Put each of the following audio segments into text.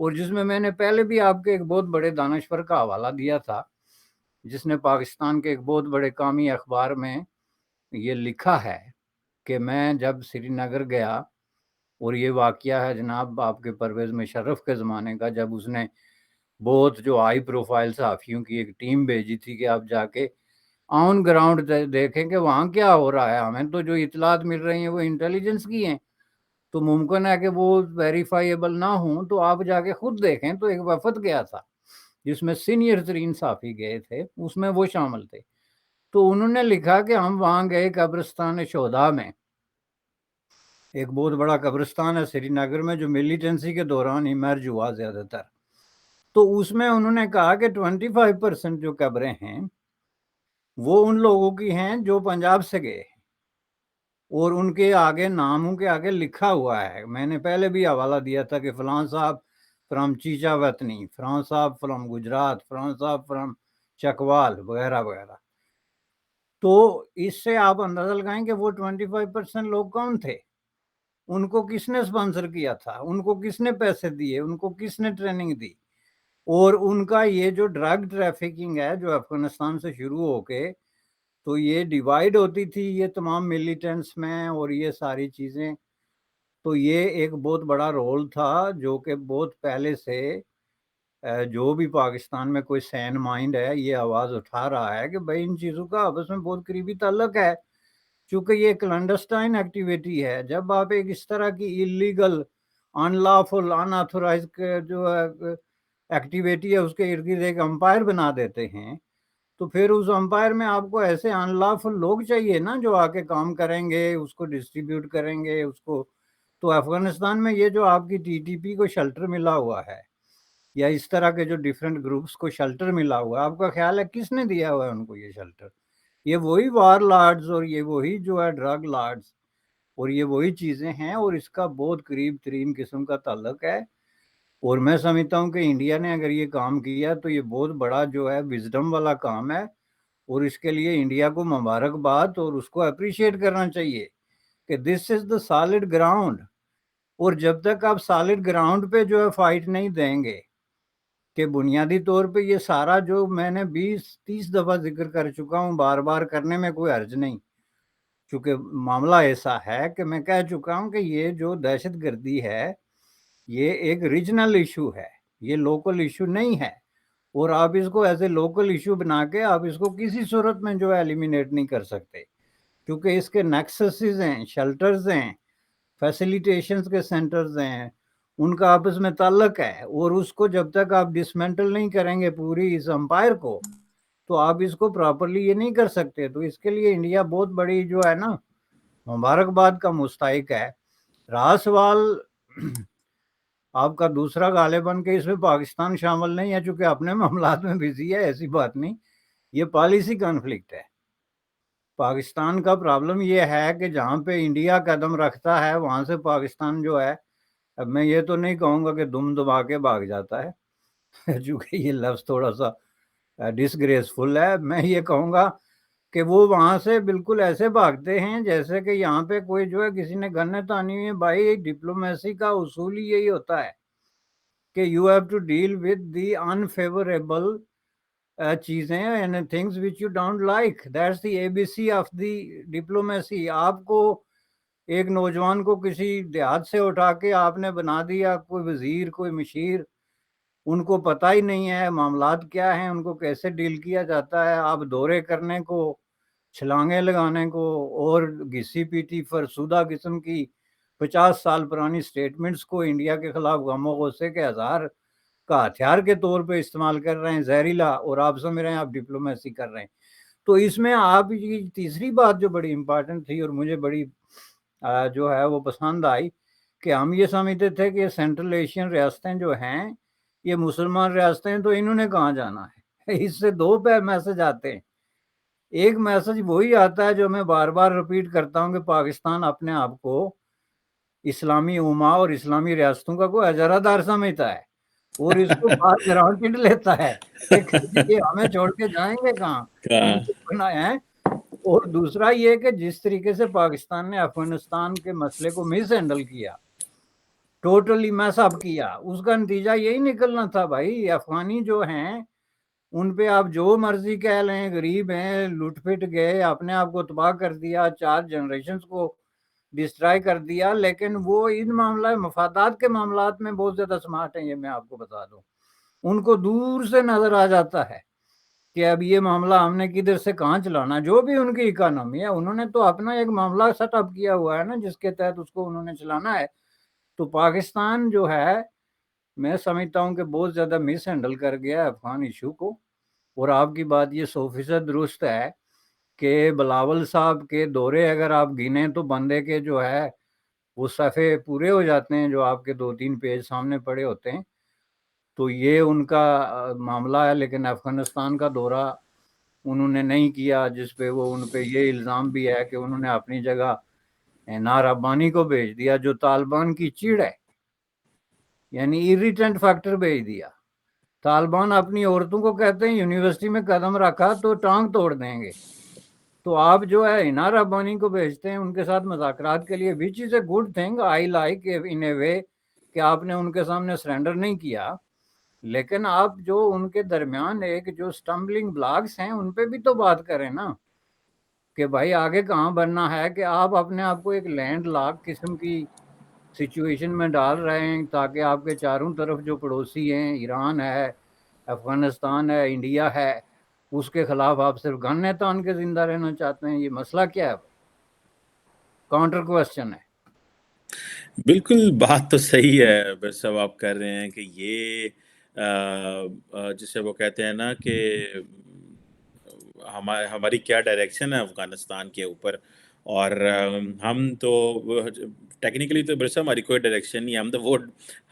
اور جس میں نے پہلے بھی آپ کے ایک بہت بڑے دانشور کا حوالہ دیا تھا، جس نے پاکستان کے ایک بہت بڑے قومی اخبار میں یہ لکھا ہے کہ میں جب سری نگر گیا، اور یہ واقعہ ہے جناب آپ کے پرویز مشرف کے زمانے کا، جب اس نے بہت جو ہائی پروفائل صحافیوں کی ایک ٹیم بھیجی تھی کہ آپ جا کے آن گراؤنڈ دیکھیں کہ وہاں کیا ہو رہا ہے، ہمیں تو جو اطلاعات مل رہی ہیں وہ انٹیلیجنس کی ہیں، تو ممکن ہے کہ وہ ویریفائیبل نہ ہوں، تو آپ جا کے خود دیکھیں۔ تو ایک وفد گیا تھا جس میں سینئر ترین صحافی گئے تھے، اس میں وہ شامل تھے، تو انہوں نے لکھا کہ ہم وہاں گئے قبرستان شہداء میں، ایک بہت بڑا قبرستان ہے سری نگر میں جو ملیٹنسی کے دوران ہی مرج ہوا زیادہ تر، تو اس میں انہوں نے کہا کہ 25% جو قبریں ہیں وہ ان لوگوں کی ہیں جو پنجاب سے گئے، اور ان کے آگے ناموں کے آگے لکھا ہوا ہے، میں نے پہلے بھی حوالہ دیا تھا کہ فلاں صاحب فرام چیچا وطنی، فلاں صاحب فرام گجرات، فلاں صاحب فرام چکوال وغیرہ وغیرہ۔ تو اس سے آپ اندازہ لگائیں کہ وہ 25% لوگ کون تھے، ان کو کس نے اسپانسر کیا تھا، ان کو کس نے پیسے دیے، ان کو کس نے ٹریننگ دی، اور ان کا یہ جو ڈرگ ٹریفکنگ ہے جو افغانستان سے شروع ہو کے تو یہ ڈیوائیڈ ہوتی تھی یہ تمام ملیٹنٹس میں، اور یہ ساری چیزیں، تو یہ ایک بہت بڑا رول تھا جو کہ بہت پہلے سے جو بھی پاکستان میں کوئی سین مائنڈ ہے یہ آواز اٹھا رہا ہے کہ بھائی ان چیزوں کا آپس میں بہت قریبی تعلق ہے، چونکہ یہ کلنڈسٹائن ایکٹیویٹی ہے۔ جب آپ ایک اس طرح کی ایلیگل، ان لافل، ان آتھورائز جو ایکٹیویٹی ہے اس کے ارد گرد ایک امپائر بنا دیتے ہیں، تو پھر اس امپائر میں آپ کو ایسے ان لافل لوگ چاہیے نا جو آ کے کام کریں گے، اس کو ڈسٹریبیوٹ کریں گے اس کو۔ تو افغانستان میں یہ جو آپ کی ٹی ٹی پی کو شیلٹر ملا ہوا ہے، یا اس طرح کے جو ڈیفرنٹ گروپس کو شیلٹر ملا ہوا ہے، آپ کا خیال ہے کس نے دیا ہوا ہے ان کو یہ شیلٹر؟ یہ وہی وار لارڈز، اور یہ وہی جو ہے ڈرگ لارڈز، اور یہ وہی چیزیں ہیں، اور اس کا بہت قریب ترین قسم کا تعلق ہے۔ اور میں سمجھتا ہوں کہ انڈیا نے اگر یہ کام کیا تو یہ بہت بڑا جو ہے وزڈم والا کام ہے، اور اس کے لیے انڈیا کو مبارکباد اور اس کو اپریشیٹ کرنا چاہیے کہ دس از دا سالڈ گراؤنڈ۔ اور جب تک آپ سالڈ گراؤنڈ پہ جو ہے فائٹ نہیں دیں گے کہ بنیادی طور پہ یہ سارا جو میں نے 20-30 دفعہ ذکر کر چکا ہوں، بار بار کرنے میں کوئی حرج نہیں، چونکہ معاملہ ایسا ہے کہ میں کہہ چکا ہوں کہ یہ جو دہشت گردی ہے یہ ایک ریجنل ایشو ہے، یہ لوکل ایشو نہیں ہے، اور آپ اس کو ایز اے لوکل ایشو بنا کے آپ اس کو کسی صورت میں جو ہے ایلیمینیٹ نہیں کر سکتے، کیونکہ اس کے نیکسسز ہیں، شیلٹرز ہیں، فیسیلیٹیشنز کے سینٹرز ہیں، ان کا آپس میں تعلق ہے، اور اس کو جب تک آپ ڈسمینٹل نہیں کریں گے پوری اس امپائر کو تو آپ اس کو پراپرلی یہ نہیں کر سکتے۔ تو اس کے لیے انڈیا بہت بڑی جو ہے نا مبارکباد کا مستحق ہے۔ رہا سوال آپ کا دوسرا غالباً کہ اس میں پاکستان شامل نہیں ہے چونکہ اپنے معاملات میں بزی ہے، ایسی بات نہیں، یہ پالیسی کانفلکٹ ہے۔ پاکستان کا پرابلم یہ ہے کہ جہاں پہ انڈیا قدم رکھتا ہے وہاں سے پاکستان جو ہے، اب میں یہ تو نہیں کہوں گا کہ دم دبا کے بھاگ جاتا ہے چونکہ یہ لفظ تھوڑا سا ڈسگریسفل ہے، میں یہ کہوں گا کہ وہ وہاں سے بالکل ایسے بھاگتے ہیں جیسے کہ یہاں پہ کوئی جو ہے کسی نے گنیں تانی ہوئی ہیں۔ بھائی ڈپلومیسی کا اصول ہی یہی ہوتا ہے کہ you have to deal with the unfavourable چیزیں and things which you don't like, that's the A B C of the diplomacy. آپ کو ایک نوجوان کو کسی دیہات سے اٹھا کے آپ نے بنا دیا کوئی وزیر، کوئی مشیر، ان کو پتہ ہی نہیں ہے معاملات کیا ہیں، ان کو کیسے ڈیل کیا جاتا ہے، آپ دورے کرنے کو، چھلانگیں لگانے کو، اور گھسی پیٹی فرسودہ قسم کی 50 سال پرانی سٹیٹمنٹس کو انڈیا کے خلاف غم و غصے کے اظہار کا ہتھیار کے طور پہ استعمال کر رہے ہیں، زہریلا، اور آپ سمجھ رہے ہیں آپ ڈپلومیسی کر رہے ہیں۔ تو اس میں آپ کی تیسری بات جو بڑی امپارٹنٹ تھی اور مجھے بڑی جو ہے وہ پسند آئی کہ ہم یہ سمجھتے تھے کہ سینٹرل ایشین ریاستیں جو ہیں یہ مسلمان ریاستیں ہیں، تو انہوں نے کہاں جانا ہے؟ اس سے دو میسج آتے ہیں۔ ایک میسج وہی آتا ہے جو میں بار بار ریپیٹ کرتا ہوں کہ پاکستان اپنے آپ کو اسلامی امہ اور اسلامی ریاستوں کا کوئی اجارہ دار سمجھتا ہے، اور اس کو باہر گرانٹیڈ لیتا ہے کہ یہ ہمیں چھوڑ کے جائیں گے کہاں، ہم تو بنائے ہیں۔ اور دوسرا یہ کہ جس طریقے سے پاکستان نے افغانستان کے مسئلے کو مس ہینڈل کیا، ٹوٹلی میس اپ کیا. اس کا نتیجہ یہی نکلنا تھا بھائی. افغانی جو ہیں ان پہ آپ جو مرضی کہہ لیں، غریب ہیں، لٹ پٹ گئے، اپنے آپ کو تباہ کر دیا، 4 جنریشنز کو ڈسٹرائی کر دیا، لیکن وہ ان معاملہ مفادات کے معاملات میں بہت زیادہ سمارٹ ہیں. یہ میں آپ کو بتا دوں، ان کو دور سے نظر آ جاتا ہے کہ اب یہ معاملہ ہم نے کدھر سے کہاں چلانا. جو بھی ان کی اکانومی ہے، انہوں نے تو اپنا ایک معاملہ سیٹ اپ کیا ہوا ہے نا، جس کے تحت اس کو انہوں نے چلانا ہے. تو پاکستان جو ہے، میں سمجھتا ہوں کہ بہت زیادہ مس ہینڈل کر گیا ہے افغان ایشو کو. اور آپ کی بات یہ 100% درست ہے کہ بلاول صاحب کے دورے اگر آپ گنیں تو بندے کے جو ہے وہ صفحے پورے ہو جاتے ہیں، جو آپ کے 2-3 پیج سامنے پڑے ہوتے ہیں. تو یہ ان کا معاملہ ہے. لیکن افغانستان کا دورہ انہوں نے نہیں کیا، جس پہ وہ ان پہ یہ الزام بھی ہے کہ انہوں نے اپنی جگہ نار ابانی کو بھیج دیا، جو طالبان کی چڑ ہے، یعنی ایریٹنٹ فیکٹر بھیج دیا. طالبان اپنی عورتوں کو کہتے ہیں یونیورسٹی میں قدم رکھا تو ٹانگ توڑ دیں گے، تو آپ جو ہے انار ابانی کو بھیجتے ہیں ان کے ساتھ مذاکرات کے لیے. Which is a good thing, I like in a way کہ آپ نے ان کے سامنے سرنڈر نہیں کیا. لیکن آپ جو ان کے درمیان ایک جو سٹمبلنگ بلاکس ہیں ان پہ بھی تو بات کریں نا، کہ بھائی آگے کہاں بننا ہے. کہ آپ اپنے آپ کو ایک لینڈ لاک قسم کی سچویشن میں ڈال رہے ہیں تاکہ آپ کے چاروں طرف جو پڑوسی ہیں، ایران ہے، افغانستان ہے، انڈیا ہے، اس کے خلاف آپ صرف گن تان کے زندہ رہنا چاہتے ہیں. یہ مسئلہ کیا ہے؟ کاؤنٹر کوشچن ہے. بالکل بات تو صحیح ہے بس اب آپ کر رہے ہیں کہ یہ جسے وہ کہتے ہیں نا کہ ہماری کیا ڈائریکشن ہے افغانستان کے اوپر. اور ہم تو ٹیکنیکلی تو برسا ہماری کوئی ڈائریکشن نہیں ہے.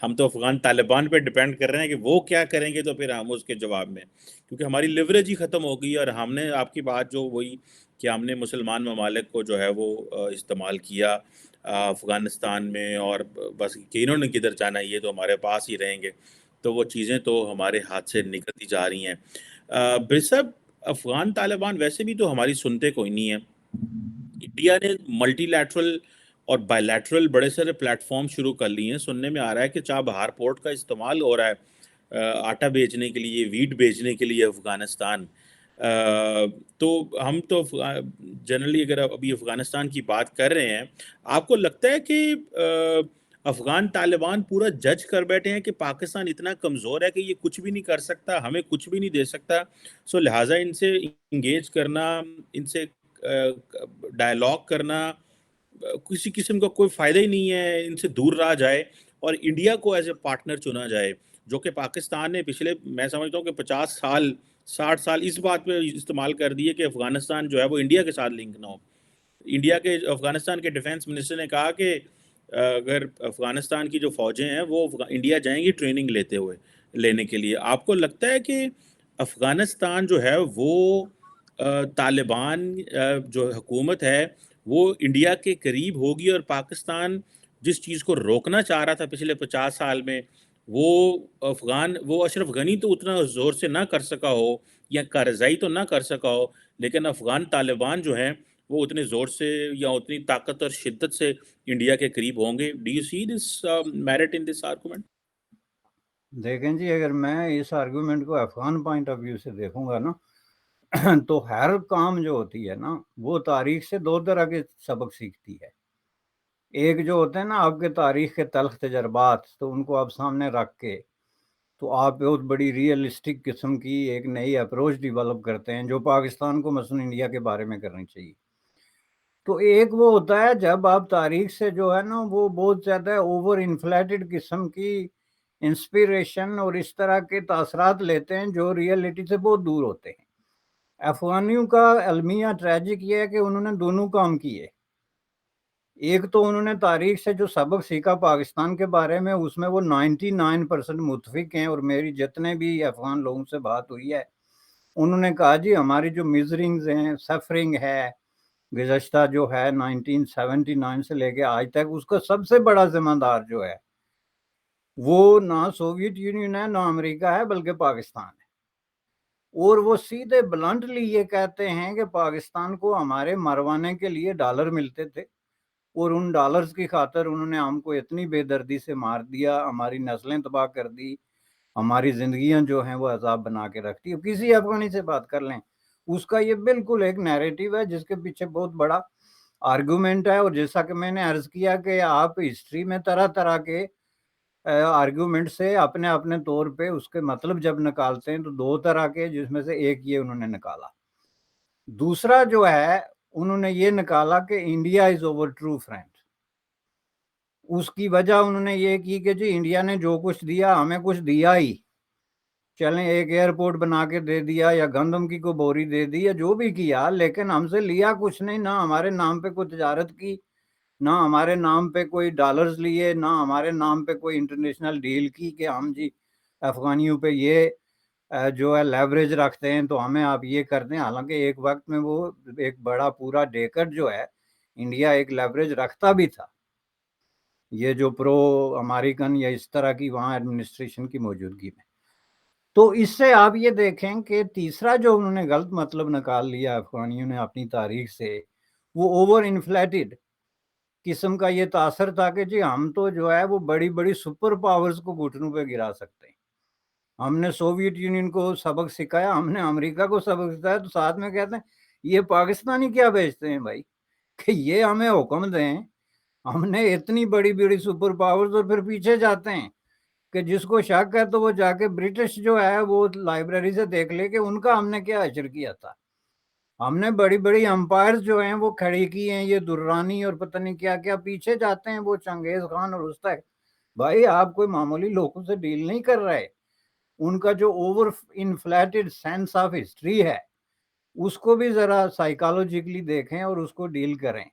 ہم تو افغان طالبان پہ ڈپینڈ کر رہے ہیں کہ وہ کیا کریں گے، تو پھر ہم اس کے جواب میں، کیونکہ ہماری لیوریج ہی ختم ہو گئی. اور ہم نے آپ کی بات جو وہی کہ ہم نے مسلمان ممالک کو جو ہے وہ استعمال کیا افغانستان میں، اور بس کہ انہوں نے کدھر جانا، یہ تو ہمارے پاس ہی رہیں گے. تو وہ چیزیں تو ہمارے ہاتھ سے نکلتی جا رہی ہیں. برسب افغان طالبان ویسے بھی تو ہماری سنتے کوئی نہیں ہے. انڈیا نے ملٹی لیٹرل اور بائی لیٹرل بڑے سارے پلیٹ فارم شروع کر لیے ہیں. سننے میں آ رہا ہے کہ چابہار پورٹ کا استعمال ہو رہا ہے آٹا بیچنے کے لیے، ویٹ بیچنے کے لیے افغانستان. تو ہم تو جنرلی اگر ابھی افغانستان کی بات کر رہے ہیں، آپ کو لگتا ہے کہ افغان طالبان پورا جج کر بیٹھے ہیں کہ پاکستان اتنا کمزور ہے کہ یہ کچھ بھی نہیں کر سکتا، ہمیں کچھ بھی نہیں دے سکتا، سو لہٰذا ان سے انگیج کرنا، ان سے ڈائلاگ کرنا کسی قسم کا کوئی فائدہ ہی نہیں ہے، ان سے دور رہا جائے اور انڈیا کو ایز اے پارٹنر چنا جائے، جو کہ پاکستان نے پچھلے میں سمجھتا ہوں کہ 50 سال 60 سال اس بات پہ استعمال کر دیے کہ افغانستان جو ہے وہ انڈیا کے ساتھ لنک نہ ہو. افغانستان کے ڈیفنس منسٹر نے کہا کہ اگر افغانستان کی جو فوجیں ہیں وہ انڈیا جائیں گی ٹریننگ لینے کے لیے. آپ کو لگتا ہے کہ افغانستان جو ہے وہ طالبان جو حکومت ہے وہ انڈیا کے قریب ہوگی، اور پاکستان جس چیز کو روکنا چاہ رہا تھا پچھلے 50 سال میں، وہ اشرف غنی تو اتنا زور سے نہ کر سکا ہو یا کاررزائی تو نہ کر سکا ہو، لیکن افغان طالبان جو ہیں وہ اتنے زور سے یا اتنی طاقت اور شدت سے انڈیا کے قریب ہوں گے. Do you see this merit in this argument? دیکھیں جی، اگر میں اس آرگومنٹ کو افغان پوائنٹ آف ویو سے دیکھوں گا نا، تو ہر کام جو ہوتی ہے نا وہ تاریخ سے 2 طرح کے سبق سیکھتی ہے. ایک جو ہوتے ہیں نا آپ کے تاریخ کے تلخ تجربات، تو ان کو آپ سامنے رکھ کے تو آپ بہت بڑی ریئلسٹک قسم کی ایک نئی اپروچ ڈیولپ کرتے ہیں، جو پاکستان کو مثلا انڈیا کے بارے میں کرنی چاہیے. تو ایک وہ ہوتا ہے جب آپ تاریخ سے جو ہے نا وہ بہت زیادہ اوور انفلیٹڈ قسم کی انسپیریشن اور اس طرح کے تاثرات لیتے ہیں جو ریئلٹی سے بہت دور ہوتے ہیں. افغانیوں کا المیہ ٹریجک یہ ہے کہ انہوں نے دونوں کام کیے. ایک تو انہوں نے تاریخ سے جو سبق سیکھا پاکستان کے بارے میں، اس میں وہ 99% متفق ہیں، اور میری جتنے بھی افغان لوگوں سے بات ہوئی ہے انہوں نے کہا جی ہماری جو میزرنگز ہیں، سفرنگ ہے گزشتہ جو ہے 1979 سے لے کے آج تک، اس کا سب سے بڑا ذمہ دار جو ہے وہ نہ سوویت یونین ہے نہ امریکہ ہے، بلکہ پاکستان ہے. اور وہ سیدھے بلنٹلی یہ کہتے ہیں کہ پاکستان کو ہمارے مروانے کے لیے ڈالر ملتے تھے، اور ان ڈالرز کی خاطر انہوں نے ہم کو اتنی بے دردی سے مار دیا, ہماری نسلیں تباہ کر دی, ہماری زندگیاں جو ہیں وہ عذاب بنا کے رکھتی. اب کسی افغانی سے بات کر لیں, اس کا یہ بالکل ایک نیریٹو ہے جس کے پیچھے بہت بڑا آرگومنٹ ہے. اور جیسا کہ میں نے عرض کیا کہ آپ ہسٹری میں طرح طرح کے آرگومنٹ سے اپنے اپنے طور پہ اس کے مطلب جب نکالتے ہیں تو دو طرح کے, جس میں سے ایک یہ انہوں نے نکالا. دوسرا جو ہے انہوں نے یہ نکالا کہ India is our true friend. اس کی وجہ انہوں نے یہ کی کہ جی انڈیا نے جو کچھ دیا ہمیں کچھ دیا ہی, چلیں ایک ایئرپورٹ بنا کے دے دیا یا گندم کی کوئی بوری دے دی یا جو بھی کیا, لیکن ہم سے لیا کچھ نہیں. نہ ہمارے نام پہ کوئی تجارت کی, نہ ہمارے نام پہ کوئی ڈالرز لیے, نہ ہمارے نام پہ کوئی انٹرنیشنل ڈیل کی کہ ہم جی افغانیوں پہ یہ جو ہے لیوریج رکھتے ہیں تو ہمیں آپ یہ کرتے ہیں. حالانکہ ایک وقت میں وہ ایک بڑا پورا ڈیکٹ جو ہے انڈیا ایک لیوریج رکھتا بھی تھا, یہ جو پرو امریکن یا اس طرح کی وہاں ایڈمنسٹریشن کی موجودگی میں. تو اس سے آپ یہ دیکھیں کہ تیسرا جو انہوں نے غلط مطلب نکال لیا افغانیوں نے اپنی تاریخ سے, وہ اوور انفلیٹڈ قسم کا یہ تاثر تھا کہ جی ہم تو جو ہے وہ بڑی بڑی سپر پاورز کو گھٹنوں پہ گرا سکتے ہیں. ہم نے سوویت یونین کو سبق سکھایا, ہم نے امریکہ کو سبق سکھایا, تو ساتھ میں کہتے ہیں یہ پاکستانی کیا بیچتے ہیں بھائی کہ یہ ہمیں حکم دیں. ہم نے اتنی بڑی بڑی سپر پاورز, اور پھر پیچھے جاتے ہیں کہ جس کو شک ہے تو وہ جا کے برٹش جو ہے وہ لائبریری سے دیکھ لے کہ ان کا ہم نے کیا اشر کیا تھا. ہم نے بڑی بڑی امپائرز جو ہیں وہ کھڑی کی ہیں, یہ دررانی اور پتہ نہیں کیا کیا. پیچھے جاتے ہیں وہ چنگیز خان اور رستم. بھائی آپ کوئی معمولی لوگوں سے ڈیل نہیں کر رہے. ان کا جو over inflated sense of history ہے اس کو بھی ذرا سائیکالوجیکلی دیکھیں اور اس کو ڈیل کریں.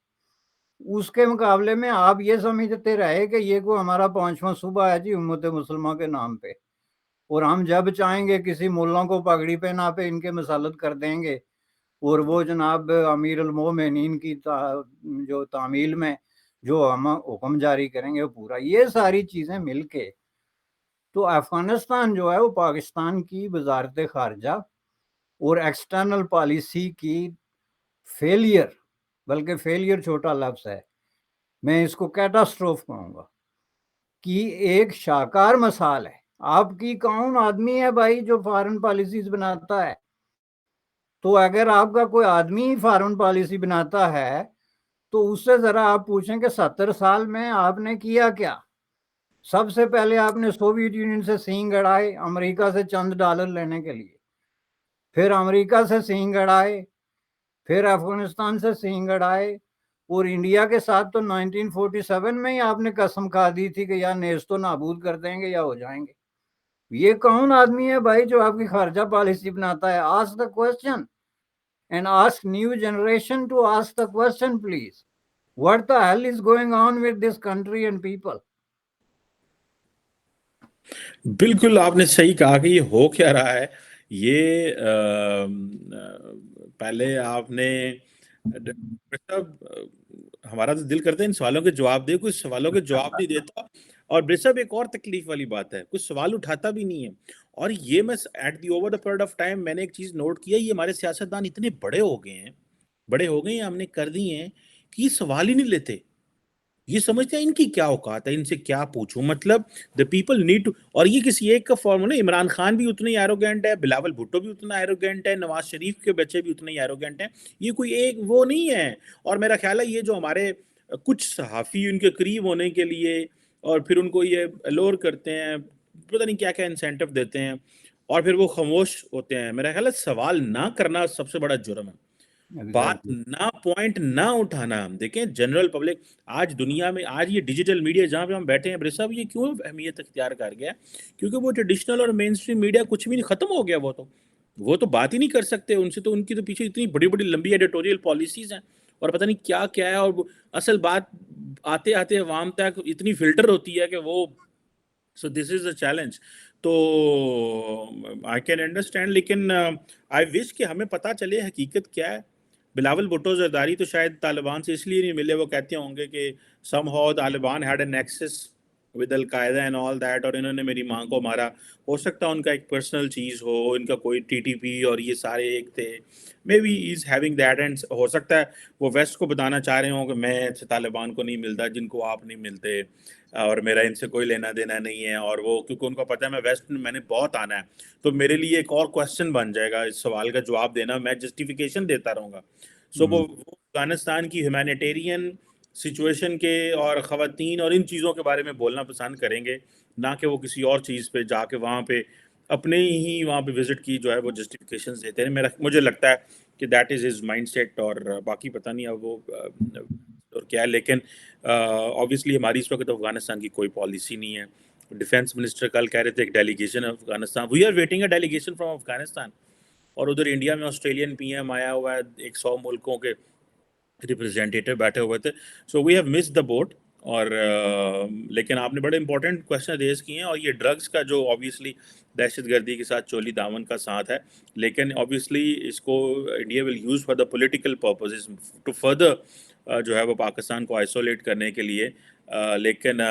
اس کے مقابلے میں آپ یہ سمجھتے رہے کہ یہ کوئی ہمارا 5واں صوبہ ہے جی امت مسلمہ کے نام پہ, اور ہم جب چاہیں گے کسی ملا کو پگڑی پہنا پہ ان کے مسلط کر دیں گے, اور وہ جناب امیر المومنین کی جو تعمیل میں جو ہم حکم جاری کریں گے پورا. یہ ساری چیزیں مل کے تو افغانستان جو ہے وہ پاکستان کی وزارت خارجہ اور ایکسٹرنل پالیسی کی فیلئر, بلکہ فیلئر چھوٹا لفظ ہے, میں اس کو کیٹاسٹروف کہوں گا, کی ایک شاہکار مثال ہے. آپ کی کون آدمی ہے بھائی جو فارن پالیسیز بناتا ہے؟ تو اگر آپ کا کوئی آدمی فارن پالیسی بناتا ہے تو اس سے ذرا آپ پوچھیں کہ 70 سال میں آپ نے کیا کیا. سب سے پہلے آپ نے سوویت یونین سے سینگ اڑائے امریکہ سے چند ڈالر لینے کے لیے, پھر امریکہ سے سینگ اڑائے, پھر افغانستان سے سینگ اڑائے, اور انڈیا کے ساتھ تو 1947 میں ہی آپ نے قسم کھا دی تھی کہ یا نیز تو نابود کر دیں گے یا ہو جائیں گے. یہ کون آدمی ہے بھائی جو آپ کی خارجہ پالیسی بناتا ہے؟ Ask the question and ask new generation to ask the question, please. What the hell is going on with this country and people? بالکل آپ نے صحیح کہا کہ یہ ہو کیا رہا ہے. یہ پہلے آپ نے ہمارا تو دل کرتا ہے ان سوالوں کے جواب دے, کچھ سوالوں کے جواب نہیں دیتا. اور برسب ایک اور تکلیف والی بات ہے, کچھ سوال اٹھاتا بھی نہیں ہے. اور یہ میں at the over the period of time میں نے ایک چیز نوٹ کیا, یہ ہمارے سیاستدان اتنے بڑے ہو گئے ہیں, ہم نے کر دی ہیں کہ یہ سوال ہی نہیں لیتے. یہ سمجھتے ہیں ان کی کیا اوقات ہے, ان سے کیا پوچھوں. مطلب the people need to, اور یہ کسی ایک کا فارمولا. عمران خان بھی اتنے ہی ایروگینٹ ہے, بلاول بھٹو بھی اتنا ایروگینٹ ہے, نواز شریف کے بچے بھی اتنے ہی ایروگینٹ ہیں. یہ کوئی ایک وہ نہیں ہے. اور میرا خیال ہے یہ جو ہمارے کچھ صحافی ان کے قریب ہونے کے لیے اور پھر ان کو یہ الور کرتے ہیں, پتہ نہیں کیا کیا انسینٹو دیتے ہیں, اور پھر وہ خاموش ہوتے ہیں. میرا خیال ہے سوال نہ کرنا سب سے بڑا جرم ہے, بات نہ پوائنٹ نہ اٹھانا. دیکھیں جنرل پبلک آج دنیا میں, آج یہ ڈیجیٹل میڈیا جہاں پہ ہم بیٹھے ہیں برے صاحب, یہ کیوں اہمیت اختیار کر گیا؟ کیونکہ وہ ٹریڈیشنل اور مین اسٹریم میڈیا کچھ بھی نہیں, ختم ہو گیا. وہ تو بات ہی نہیں کر سکتے. ان سے تو ان کی تو پیچھے اتنی بڑی بڑی لمبی ایڈیٹوریل پالیسیز ہیں اور پتہ نہیں کیا کیا ہے, اور اصل بات آتے آتے عوام تک اتنی فلٹر ہوتی ہے کہ وہ, سو دس از اے چیلنج. تو آئی کین انڈرسٹینڈ, لیکن آئی وش کہ ہمیں پتہ چلے حقیقت کیا ہے. بلاول بھٹو زرداری تو شاید طالبان سے اس لیے نہیں ملے, وہ کہتے ہوں گے کہ some how Taliban had a nexus with Al-Qaeda and all that, اور انہوں نے میری ماں کو مارا. ہو سکتا ہے ان کا ایک پرسنل چیز ہو, ان کا کوئی TTP اور یہ سارے ایک تھے, maybe is having that, and ہو سکتا ہے وہ ویسٹ کو بتانا چاہ رہے ہوں کہ میں طالبان کو نہیں ملتا جن کو آپ نہیں ملتے, اور میرا ان سے کوئی لینا دینا نہیں ہے, اور وہ کیونکہ ان کو پتہ ہے میں ویسٹ میں نے بہت آنا ہے, تو میرے لیے ایک اور کویشچن بن جائے گا اس سوال کا جواب دینا, میں جسٹیفیکیشن دیتا رہوں گا. سو وہ افغانستان کی ہیومینیٹیرین سچویشن کے اور خواتین اور ان چیزوں کے بارے میں بولنا پسند کریں گے, نہ کہ وہ کسی اور چیز پہ جا کے وہاں پہ اپنے ہی وہاں پہ وزٹ کی جو ہے وہ جسٹیفیکیشنز دیتے ہیں. مجھے لگتا ہے کہ that is his mindset, اور باقی پتہ نہیں اب وہ اور کیا ہے, لیکن آبویسلی ہماری اس وقت افغانستان کی کوئی پالیسی نہیں ہے. ڈیفینس منسٹر کل کہہ رہے تھے ایک delegation Afghanistan, we are waiting a delegation from Afghanistan, اور ادھر انڈیا میں آسٹریلین PM آیا ہوا ہے, 100 ملکوں کے ریپرزینٹیٹیو بیٹھے ہوئے تھے. So we have miss the boat. اور لیکن آپ نے بڑے امپورٹنٹ کویشچن ریز کیے ہیں, اور یہ ڈرگس کا جو آبویسلی دہشت گردی کے ساتھ چولی دامن کا ساتھ ہے, لیکن آبویسلی اس کو India will use for the political purposes to further جو ہے وہ پاکستان کو آئسولیٹ کرنے کے لیے. لیکن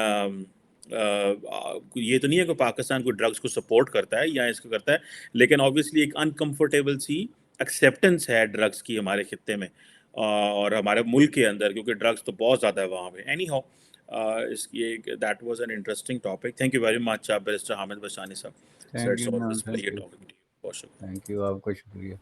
یہ تو نہیں ہے کہ پاکستان کو ڈرگس کو سپورٹ کرتا ہے یا اس کو کرتا ہے, لیکن آبویسلی ایک انکمفرٹیبل سی ایکسیپٹنس ہے ڈرگس کی ہمارے خطے میں اور ہمارے ملک کے اندر, کیونکہ ڈرگس تو بہت زیادہ ہے وہاں پہ. اینی ہاؤ, اس کی that was an interesting topic. Thank you very much barrister Hamid Bishani sahab. Thank you جناب, تھینک یو, بہت شکریہ. تھینک یو, آپ کا شکریہ.